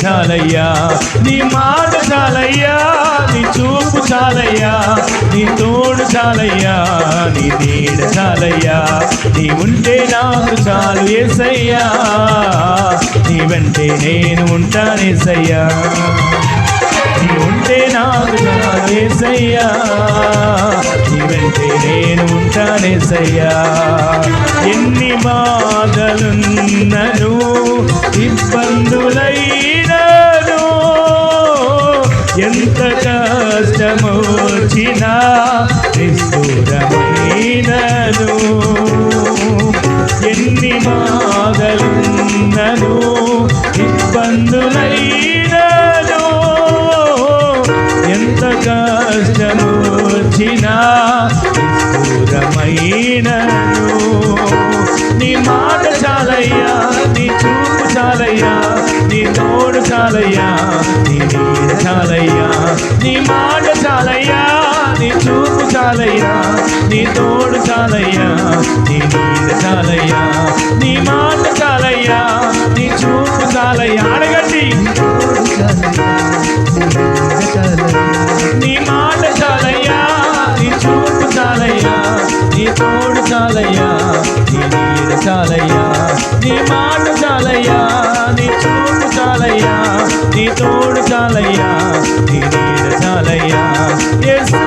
చాలయ్యా, నీ మాట చాలయ్యా, నీ చూపు చాలయ్యా, నీ తోడు చాలయ్యా, నీ నీడ చాలయ్యా, నీ ఉంటే నాకు చాలు యేసయ్యా, నీ వెంటే నేను ఉంటానేసయ్యా, నీ ఉంటే నాకు చాలు యేసయ్యా, నీ వెంటే నేను ఉంటానేసయ్యా. ఎన్ని బాధలున్నను ఇబ్బందులైనను, ఎంత కష్టమొచ్చినా నిష్ఠూరమైనను, ఎన్ని బాధలున్నను ఇబ్బందులైనను, ఎంత కష్టమొచ్చినా నిష్ఠూరమైనను, నీ మాట చాలయ్యా, నీ చూపు చాలయ్యా, నీ తోడు చాలయ్యా, నీ నీడ చాలయ్యా, నీ మాట చాలయ్యా, నీ చూపు చాలయ్యా, నీ తోడు చాలయ్యా, నీ నీడ చాలయ్యా, నీ మాట చాలయ్యా, నీ చూపు చాలయ్యా. అడగండి, నీ మాట చాలయ్యా, నీ చూపు చాలయ్యా, నీ తోడు చాలయ్యా, నీ నీడ చాలయ్యా, నీ మాట చాలయ్యా, నీ చూపు చాలయ్యా, నీ తోడు చాలయ్యా, నీ నీడ చాలయ్యా. యేసు